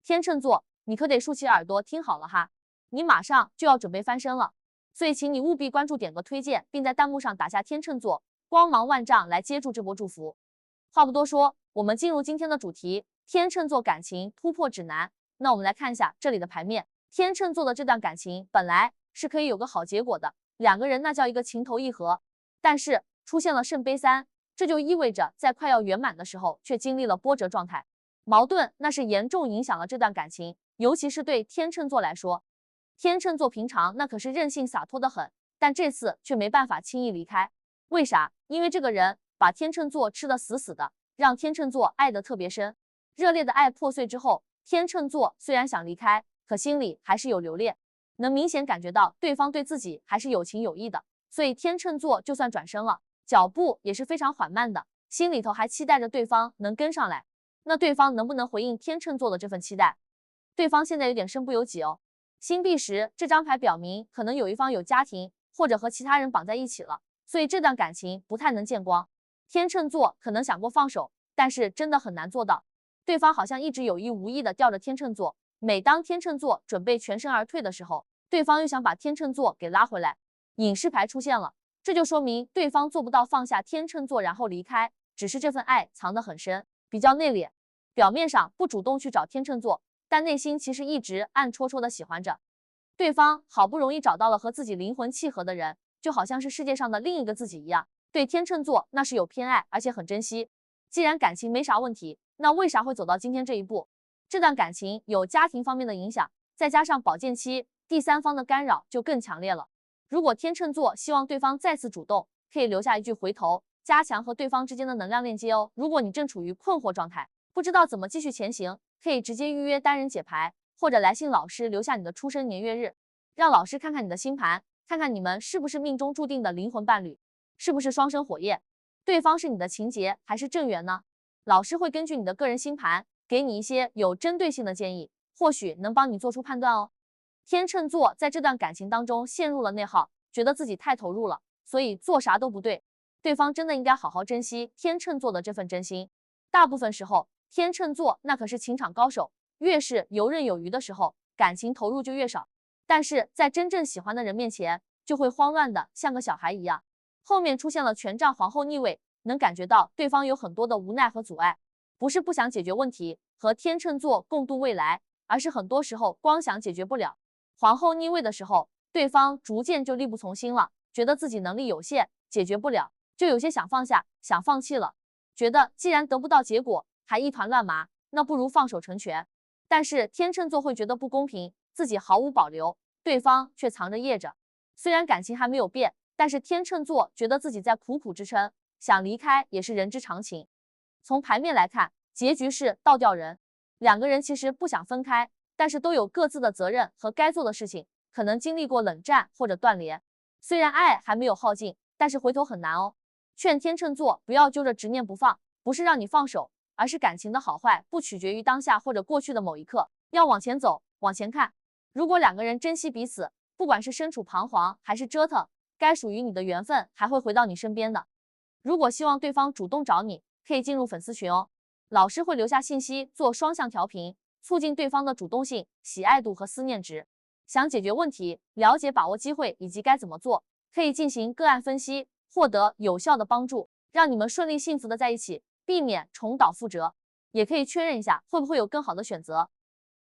天秤座，你可得竖起耳朵听好了哈，你马上就要准备翻身了，所以请你务必关注、点个推荐，并在弹幕上打下天秤座，光芒万丈来接住这波祝福。话不多说，我们进入今天的主题，天秤座感情突破指南。那我们来看一下这里的牌面，天秤座的这段感情本来是可以有个好结果的，两个人那叫一个情投意合，但是出现了圣杯3，这就意味着在快要圆满的时候，却经历了波折状态，矛盾那是严重影响了这段感情，尤其是对天秤座来说，天秤座平常那可是任性洒脱的很，但这次却没办法轻易离开。为啥？因为这个人把天秤座吃得死死的，让天秤座爱得特别深。热烈的爱破碎之后，天秤座虽然想离开，可心里还是有留恋，能明显感觉到对方对自己还是有情有义的，所以天秤座就算转身了，脚步也是非常缓慢的，心里头还期待着对方能跟上来。那对方能不能回应天秤座的这份期待？对方现在有点身不由己哦。星币10这张牌表明，可能有一方有家庭，或者和其他人绑在一起了，所以这段感情不太能见光。天秤座可能想过放手，但是真的很难做到。对方好像一直有意无意的吊着天秤座，每当天秤座准备全身而退的时候，对方又想把天秤座给拉回来。隐士牌出现了，这就说明对方做不到放下天秤座然后离开，只是这份爱藏得很深，比较内敛，表面上不主动去找天秤座，但内心其实一直暗戳戳的喜欢着。对方好不容易找到了和自己灵魂契合的人，就好像是世界上的另一个自己一样，对天秤座那是有偏爱，而且很珍惜。既然感情没啥问题，那为啥会走到今天这一步？这段感情有家庭方面的影响，再加上保健期，第三方的干扰就更强烈了。如果天秤座希望对方再次主动，可以留下一句回头，加强和对方之间的能量链接哦。如果你正处于困惑状态，不知道怎么继续前行，可以直接预约单人解牌，或者来信老师留下你的出生年月日，让老师看看你的星盘，看看你们是不是命中注定的灵魂伴侣，是不是双生火焰，对方是你的情劫还是正缘呢？老师会根据你的个人星盘，给你一些有针对性的建议，或许能帮你做出判断哦。天秤座在这段感情当中陷入了内耗，觉得自己太投入了，所以做啥都不对。对方真的应该好好珍惜天秤座的这份真心。大部分时候，天秤座那可是情场高手，越是游刃有余的时候，感情投入就越少。但是在真正喜欢的人面前，就会慌乱的像个小孩一样。后面出现了权杖皇后逆位，能感觉到对方有很多的无奈和阻碍，不是不想解决问题，和天秤座共度未来，而是很多时候光想解决不了。皇后逆位的时候，对方逐渐就力不从心了，觉得自己能力有限，解决不了，就有些想放下，想放弃了，觉得既然得不到结果，还一团乱麻，那不如放手成全。但是天秤座会觉得不公平，自己毫无保留，对方却藏着掖着。虽然感情还没有变，但是天秤座觉得自己在苦苦支撑，想离开也是人之常情。从牌面来看，结局是倒吊人，两个人其实不想分开，但是都有各自的责任和该做的事情，可能经历过冷战或者断联。虽然爱还没有耗尽，但是回头很难哦。劝天秤座不要揪着执念不放，不是让你放手，而是感情的好坏不取决于当下或者过去的某一刻，要往前走，往前看。如果两个人珍惜彼此，不管是身处彷徨还是折腾，该属于你的缘分还会回到你身边的。如果希望对方主动找你，可以进入粉丝群哦，老师会留下信息做双向调频，促进对方的主动性、喜爱度和思念值。想解决问题，了解把握机会以及该怎么做，可以进行个案分析，获得有效的帮助，让你们顺利幸福的在一起，避免重蹈覆辙。也可以确认一下会不会有更好的选择。